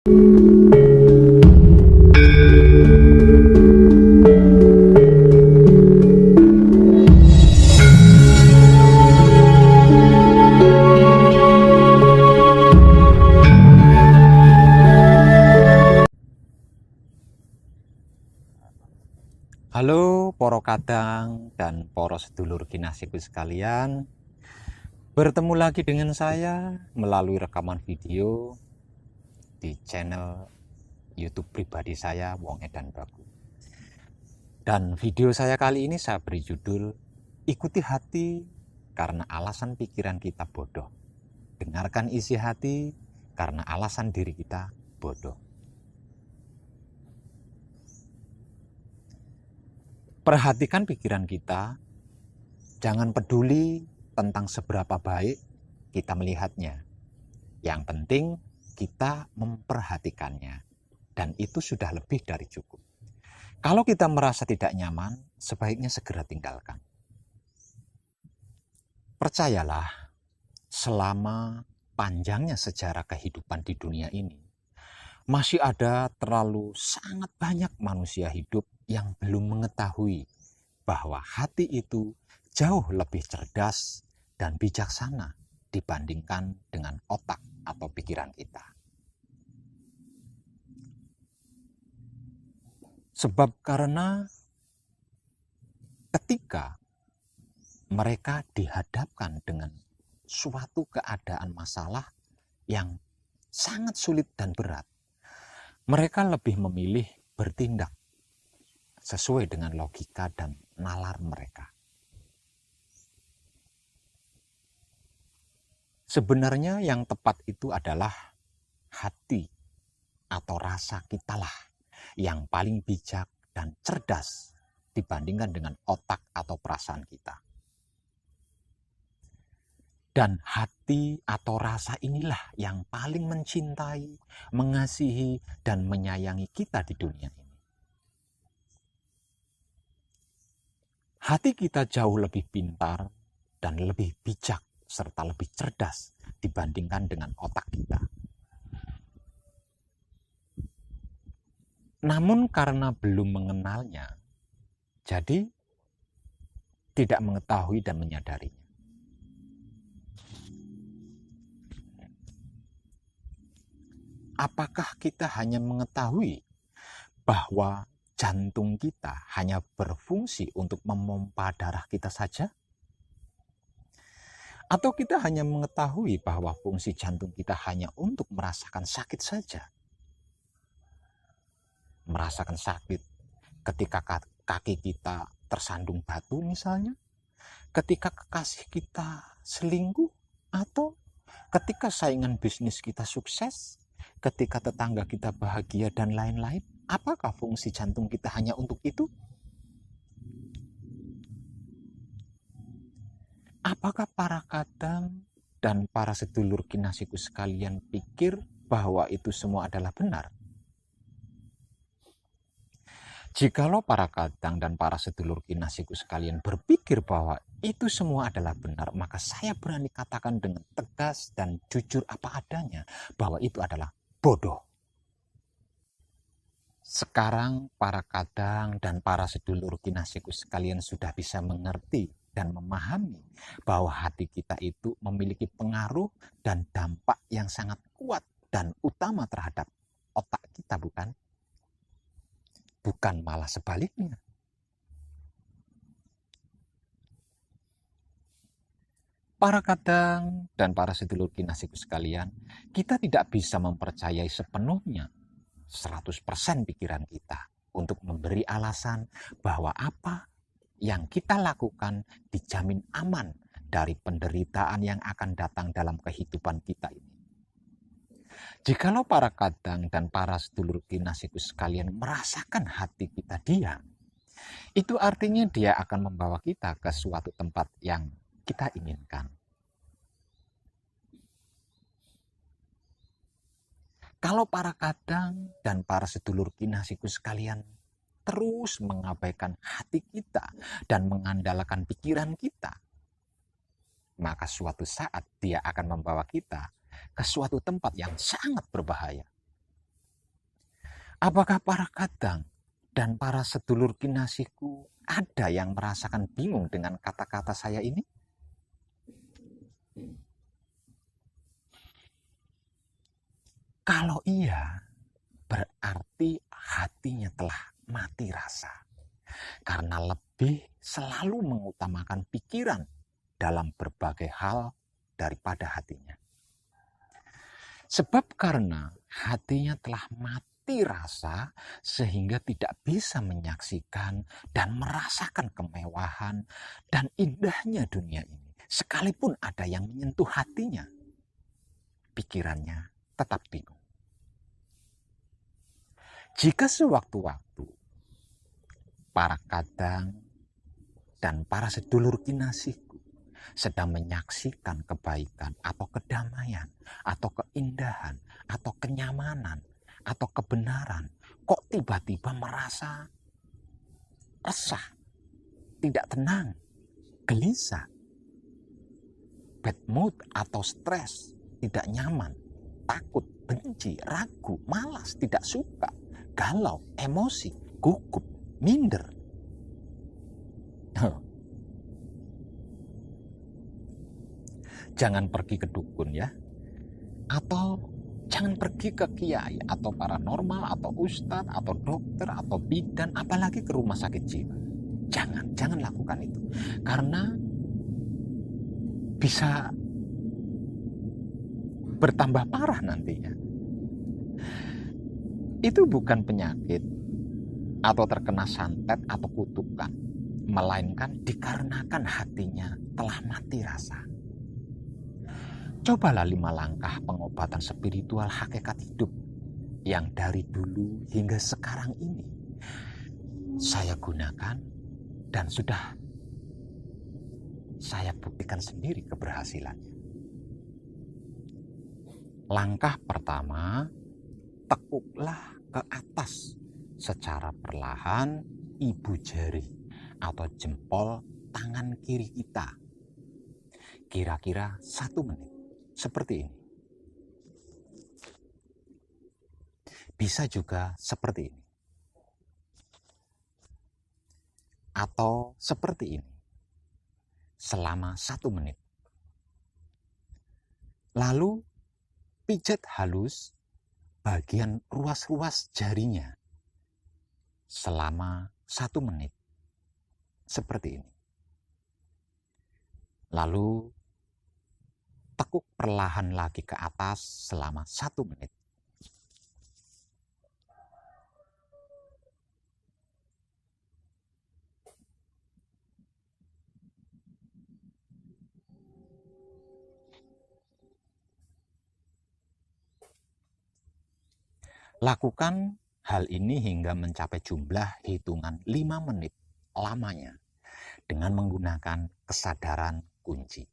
Halo poro kadang dan poro sedulur kinasihku sekalian. Bertemu lagi dengan saya melalui rekaman video di channel YouTube pribadi saya, Wong Edan Bagu. Dan video saya kali ini saya beri judul Ikuti Hati karena alasan pikiran kita bodoh. Dengarkan isi hati karena alasan diri kita bodoh. Perhatikan pikiran kita, jangan peduli tentang seberapa baik kita melihatnya. Yang penting kita memperhatikannya, dan itu sudah lebih dari cukup. Kalau kita merasa tidak nyaman, sebaiknya segera tinggalkan. Percayalah, selama panjangnya sejarah kehidupan di dunia ini, masih ada terlalu sangat banyak manusia hidup yang belum mengetahui bahwa hati itu jauh lebih cerdas dan bijaksana dibandingkan dengan otak atau pikiran kita. Sebab karena ketika mereka dihadapkan dengan suatu keadaan masalah yang sangat sulit dan berat, mereka lebih memilih bertindak sesuai dengan logika dan nalar mereka. Sebenarnya yang tepat itu adalah hati atau rasa kitalah yang paling bijak dan cerdas dibandingkan dengan otak atau perasaan kita. Dan hati atau rasa inilah yang paling mencintai, mengasihi, dan menyayangi kita di dunia ini. Hati kita jauh lebih pintar dan lebih bijak serta lebih cerdas dibandingkan dengan otak kita. Namun karena belum mengenalnya, jadi tidak mengetahui dan menyadarinya. Apakah kita hanya mengetahui bahwa jantung kita hanya berfungsi untuk memompa darah kita saja? Atau kita hanya mengetahui bahwa fungsi jantung kita hanya untuk merasakan sakit saja? Merasakan sakit ketika kaki kita tersandung batu misalnya, ketika kekasih kita selingkuh, atau ketika saingan bisnis kita sukses, ketika tetangga kita bahagia dan lain-lain. Apakah fungsi jantung kita hanya untuk itu? Apakah para kadang dan para sedulur kinasihku sekalian pikir bahwa itu semua adalah benar? Jikalau para kadang dan para sedulur kinasihku sekalian berpikir bahwa itu semua adalah benar, maka saya berani katakan dengan tegas dan jujur apa adanya bahwa itu adalah bodoh. Sekarang para kadang dan para sedulur kinasihku sekalian sudah bisa mengerti dan memahami bahwa hati kita itu memiliki pengaruh dan dampak yang sangat kuat dan utama terhadap otak kita, bukan? Bukan malah sebaliknya. Para kadang dan para sedulur kinasihku sekalian, kita tidak bisa mempercayai sepenuhnya 100% pikiran kita untuk memberi alasan bahwa apa yang kita lakukan dijamin aman dari penderitaan yang akan datang dalam kehidupan kita ini. Jikalau para kadang dan para sedulur kinasihku sekalian merasakan hati kita diam, itu artinya dia akan membawa kita ke suatu tempat yang kita inginkan. Kalau para kadang dan para sedulur kinasihku sekalian terus mengabaikan hati kita dan mengandalkan pikiran kita, maka suatu saat dia akan membawa kita ke suatu tempat yang sangat berbahaya. Apakah para kadang dan para sedulur kinasihku ada yang merasakan bingung dengan kata-kata saya ini? Kalau iya, berarti hatinya telah mati rasa. Karena lebih selalu mengutamakan pikiran dalam berbagai hal daripada hatinya. Sebab karena hatinya telah mati rasa sehingga tidak bisa menyaksikan dan merasakan kemewahan dan indahnya dunia ini. Sekalipun ada yang menyentuh hatinya, pikirannya tetap bingung. Jika sewaktu-waktu para kadang dan para sedulur kinasihku sedang menyaksikan kebaikan atau kedamaian atau keindahan atau kenyamanan atau kebenaran, kok tiba-tiba merasa resah, tidak tenang, gelisah, bad mood atau stres, tidak nyaman, takut, benci, ragu, malas, tidak suka, galau, emosi, gugup, minder. Jangan pergi ke dukun ya. Atau jangan pergi ke kiai atau paranormal atau ustadz atau dokter atau bidan, apalagi ke rumah sakit jiwa. Jangan lakukan itu. Karena bisa bertambah parah nantinya. Itu bukan penyakit atau terkena santet atau kutukan, melainkan dikarenakan hatinya telah mati rasa. Cobalah 5 langkah pengobatan spiritual hakikat hidup yang dari dulu hingga sekarang ini saya gunakan dan sudah saya buktikan sendiri keberhasilannya. Langkah pertama, tekuklah ke atas secara perlahan ibu jari atau jempol tangan kiri kita. Kira-kira 1 menit. Seperti ini. Bisa juga seperti ini. Atau seperti ini. Selama 1 menit. Lalu pijat halus bagian ruas-ruas jarinya. Selama 1 menit. Seperti ini. Lalu tekuk perlahan lagi ke atas selama 1 menit. Lakukan hal ini hingga mencapai jumlah hitungan 5 menit lamanya dengan menggunakan kesadaran kunci.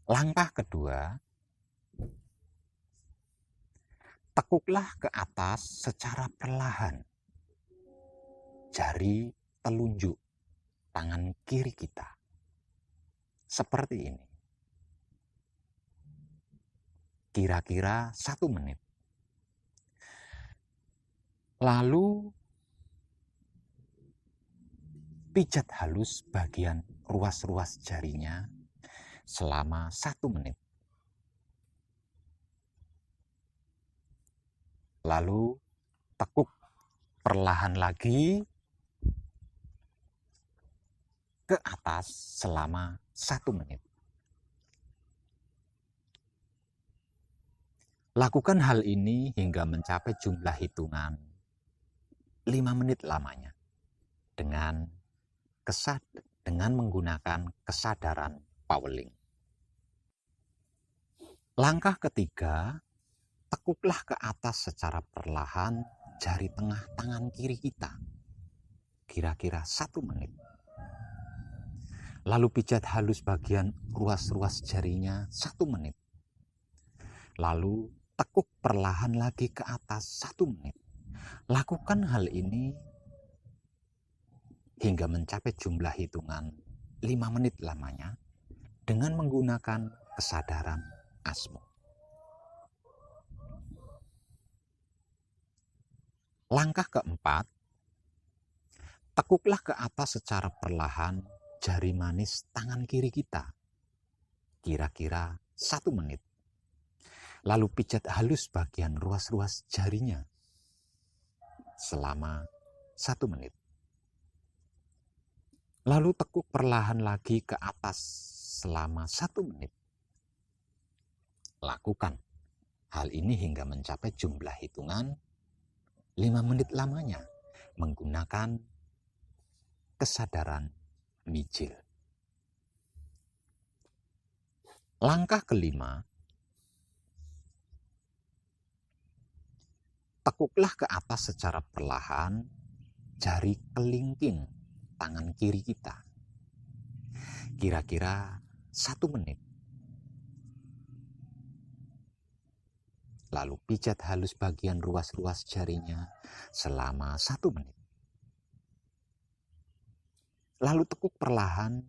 Langkah kedua, tekuklah ke atas secara perlahan jari telunjuk tangan kiri kita. Seperti ini. Kira-kira 1 menit. Lalu pijat halus bagian ruas-ruas jarinya selama 1 menit. Lalu tekuk perlahan lagi ke atas selama 1 menit. Lakukan hal ini hingga mencapai jumlah hitungan 5 menit lamanya dengan menggunakan kesadaran Pauling. Langkah ketiga, tekuklah ke atas secara perlahan jari tengah tangan kiri kita. Kira-kira 1 menit. Lalu pijat halus bagian ruas-ruas jarinya 1 menit. Lalu tekuk perlahan lagi ke atas 1 menit. Lakukan hal ini hingga mencapai jumlah hitungan 5 menit lamanya dengan menggunakan kesadaran asmo. Langkah keempat, tekuklah ke atas secara perlahan jari manis tangan kiri kita, kira-kira 1 menit. Lalu pijat halus bagian ruas-ruas jarinya selama 1 menit. Lalu tekuk perlahan lagi ke atas selama 1 menit. Lakukan hal ini hingga mencapai jumlah hitungan 5 menit lamanya menggunakan kesadaran mijil. Langkah kelima, tekuklah ke atas secara perlahan jari kelingking tangan kiri kita. Kira-kira 1 menit. Lalu pijat halus bagian ruas-ruas jarinya selama 1 menit. Lalu tekuk perlahan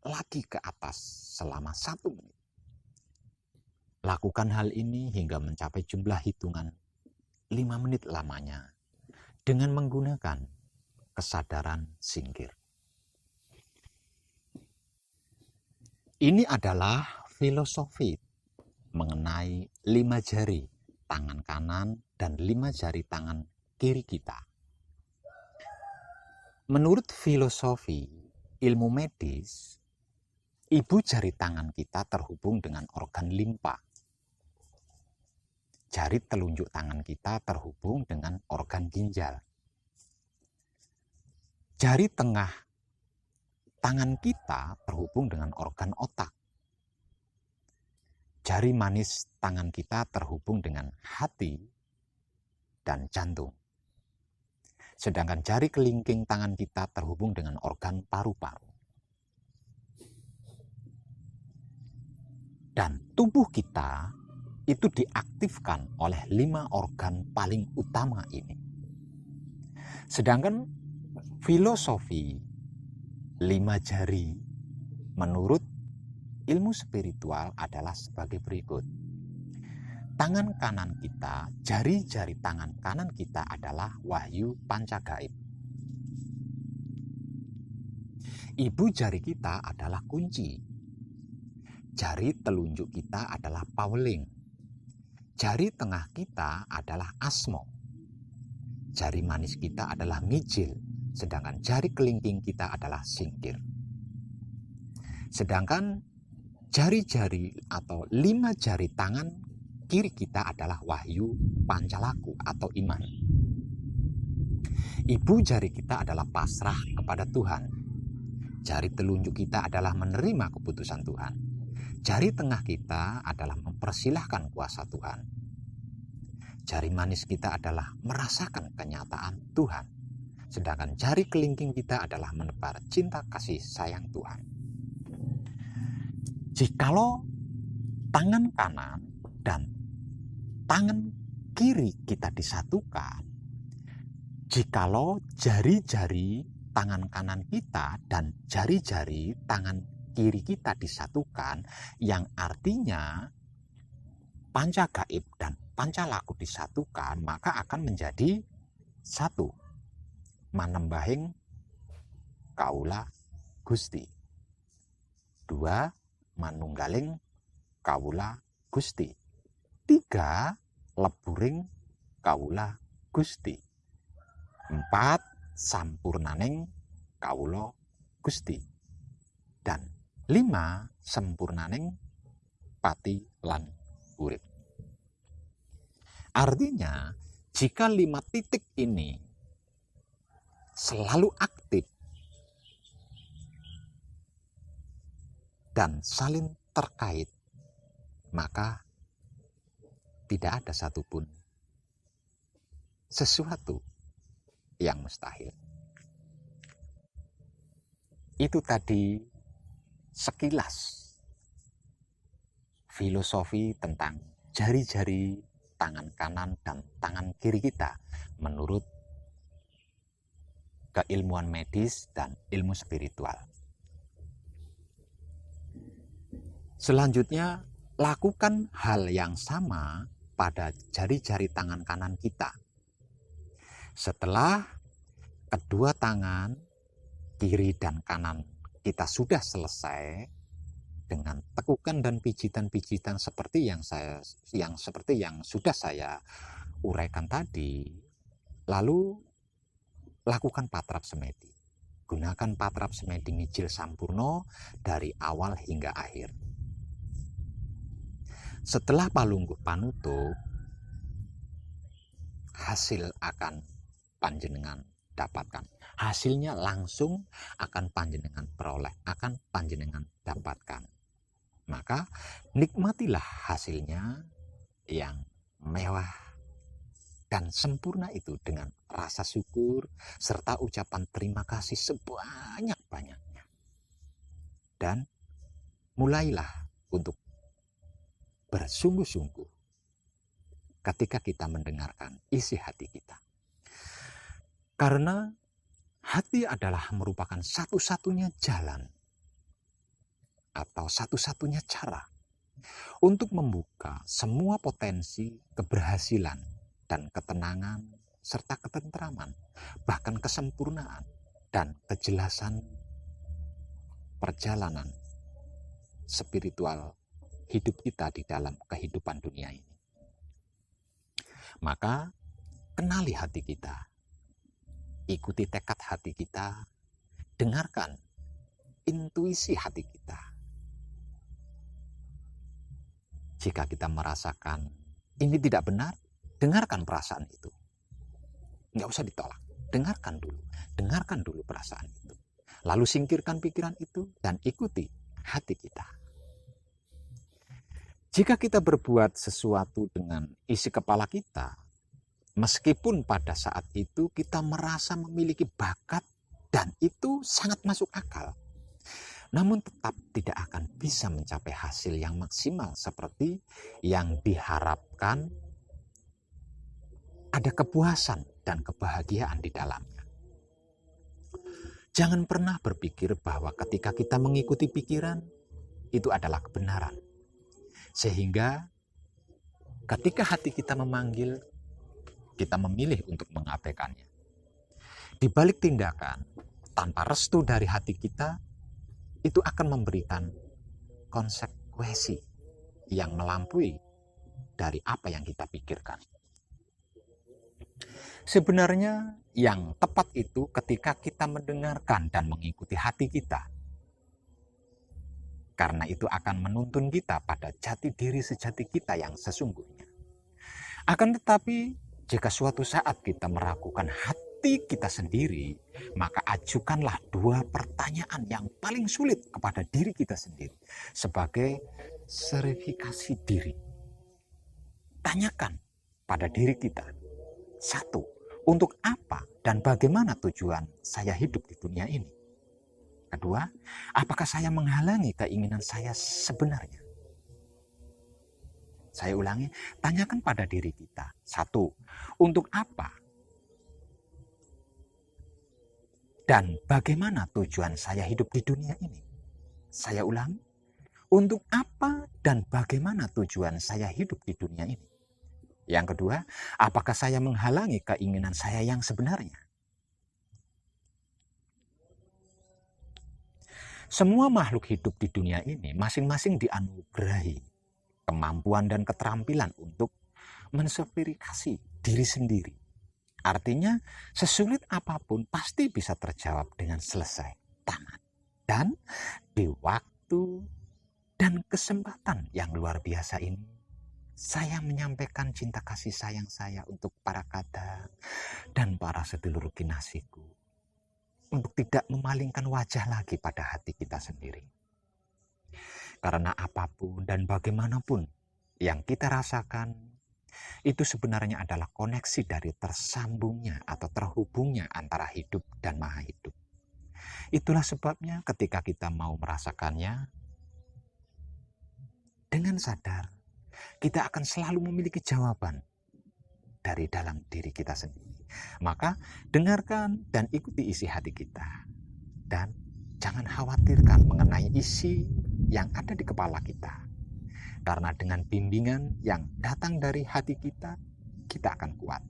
lagi ke atas selama 1 menit. Lakukan hal ini hingga mencapai jumlah hitungan 5 menit lamanya dengan menggunakan kesadaran singkir. Ini adalah filosofi mengenai 5 jari tangan kanan dan 5 jari tangan kiri kita. Menurut filosofi ilmu medis, ibu jari tangan kita terhubung dengan organ limpa. Jari telunjuk tangan kita terhubung dengan organ ginjal. Jari tengah tangan kita terhubung dengan organ otak. Jari manis tangan kita terhubung dengan hati dan jantung. Sedangkan jari kelingking tangan kita terhubung dengan organ paru-paru. Dan tubuh kita itu diaktifkan oleh 5 organ paling utama ini. Sedangkan filosofi 5 jari menurut ilmu spiritual adalah sebagai berikut. Tangan kanan kita, jari-jari tangan kanan kita adalah wahyu pancagaib. Ibu jari kita adalah kunci. Jari telunjuk kita adalah paweling. Jari tengah kita adalah asmo. Jari manis kita adalah mijil. Sedangkan jari kelingking kita adalah singkir. Sedangkan jari-jari atau 5 jari tangan kiri kita adalah wahyu pancalaku atau iman. Ibu jari kita adalah pasrah kepada Tuhan. Jari telunjuk kita adalah menerima keputusan Tuhan. Jari tengah kita adalah mempersilahkan kuasa Tuhan. Jari manis kita adalah merasakan kenyataan Tuhan. Sedangkan jari kelingking kita adalah menebar cinta kasih sayang Tuhan. Jikalau tangan kanan dan tangan kiri kita disatukan, jikalau jari-jari tangan kanan kita dan jari-jari tangan kiri kita disatukan, yang artinya pancagaib dan pancalaku disatukan, maka akan menjadi 1. Manembahing kaula Gusti. 2. Manunggaling kaula Gusti. 3. Leburing kaula Gusti. 4. Sampurnaning kaula Gusti. Dan 5. Sempurnaning pati lan urip. Artinya, jika 5 titik ini selalu aktif dan saling terkait, maka tidak ada satupun sesuatu yang mustahil. Itu tadi sekilas filosofi tentang jari-jari tangan kanan dan tangan kiri kita menurut keilmuan medis dan ilmu spiritual. Selanjutnya, lakukan hal yang sama pada jari-jari tangan kanan kita. Setelah kedua tangan kiri dan kanan kita sudah selesai dengan tekukan dan pijitan-pijitan seperti yang sudah saya uraikan tadi, lalu lakukan patrap semedi. Gunakan patrap semedi mijil sampurno dari awal hingga akhir. Setelah palungguh panutup, hasil akan panjenengan dapatkan. Hasilnya langsung akan panjenengan peroleh, akan panjenengan dapatkan. Maka nikmatilah hasilnya yang mewah dan sempurna itu dengan rasa syukur serta ucapan terima kasih sebanyak-banyaknya. Dan mulailah untuk bersungguh-sungguh ketika kita mendengarkan isi hati kita. Karena hati adalah merupakan satu-satunya jalan atau satu-satunya cara untuk membuka semua potensi keberhasilan dan ketenangan serta ketentraman, bahkan kesempurnaan dan kejelasan perjalanan spiritual hidup kita di dalam kehidupan dunia ini. Maka kenali hati kita, ikuti tekad hati kita, dengarkan intuisi hati kita. Jika kita merasakan ini tidak benar, dengarkan perasaan itu. Nggak usah ditolak, dengarkan dulu perasaan itu. Lalu singkirkan pikiran itu dan ikuti hati kita. Jika kita berbuat sesuatu dengan isi kepala kita, meskipun pada saat itu kita merasa memiliki bakat dan itu sangat masuk akal, namun tetap tidak akan bisa mencapai hasil yang maksimal seperti yang diharapkan. Ada kepuasan dan kebahagiaan di dalamnya. Jangan pernah berpikir bahwa ketika kita mengikuti pikiran, itu adalah kebenaran. Sehingga ketika hati kita memanggil, kita memilih untuk mengabaikannya. Di balik tindakan tanpa restu dari hati kita, itu akan memberikan konsekuensi yang melampaui dari apa yang kita pikirkan. Sebenarnya yang tepat itu ketika kita mendengarkan dan mengikuti hati kita. Karena itu akan menuntun kita pada jati diri sejati kita yang sesungguhnya. Akan tetapi, jika suatu saat kita meragukan hati kita sendiri, maka ajukanlah dua pertanyaan yang paling sulit kepada diri kita sendiri sebagai verifikasi diri. Tanyakan pada diri kita, satu, untuk apa dan bagaimana tujuan saya hidup di dunia ini? Kedua, apakah saya menghalangi keinginan saya sebenarnya? Saya ulangi, tanyakan pada diri kita. Satu, untuk apa dan bagaimana tujuan saya hidup di dunia ini? Saya ulangi, untuk apa dan bagaimana tujuan saya hidup di dunia ini? Yang kedua, apakah saya menghalangi keinginan saya yang sebenarnya? Semua makhluk hidup di dunia ini masing-masing dianugerahi kemampuan dan keterampilan untuk menserifikasi diri sendiri. Artinya, sesulit apapun pasti bisa terjawab dengan selesai, tamat. Dan di waktu dan kesempatan yang luar biasa ini, saya menyampaikan cinta kasih sayang saya untuk para kadang dan para sedulur kinasiku, untuk tidak memalingkan wajah lagi pada hati kita sendiri. Karena apapun dan bagaimanapun yang kita rasakan, itu sebenarnya adalah koneksi dari tersambungnya atau terhubungnya antara hidup dan maha hidup. Itulah sebabnya ketika kita mau merasakannya, dengan sadar, kita akan selalu memiliki jawaban dari dalam diri kita sendiri. Maka dengarkan dan ikuti isi hati kita. Dan jangan khawatirkan mengenai isi yang ada di kepala kita. Karena dengan bimbingan yang datang dari hati kita, kita akan kuat.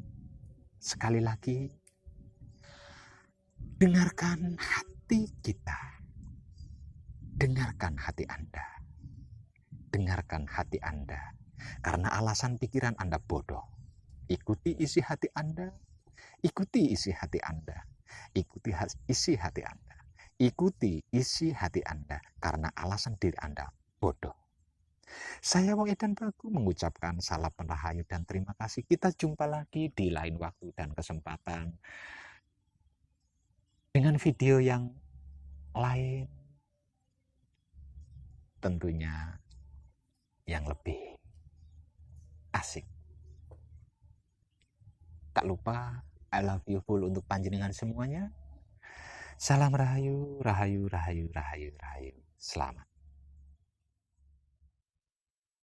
Sekali lagi, dengarkan hati kita. Dengarkan hati Anda. Dengarkan hati Anda. Karena alasan pikiran Anda bodoh. Ikuti isi hati Anda. Ikuti isi hati Anda. Ikuti isi hati Anda. Ikuti isi hati Anda. Karena alasan diri Anda bodoh. Saya Wong Edan Bagu mengucapkan salam rahayu dan terima kasih. Kita jumpa lagi di lain waktu dan kesempatan dengan video yang lain, tentunya yang lebih asik. Tak lupa, I love you full untuk panjenengan semuanya. Salam rahayu, rahayu, rahayu, rahayu, rahayu. Selamat.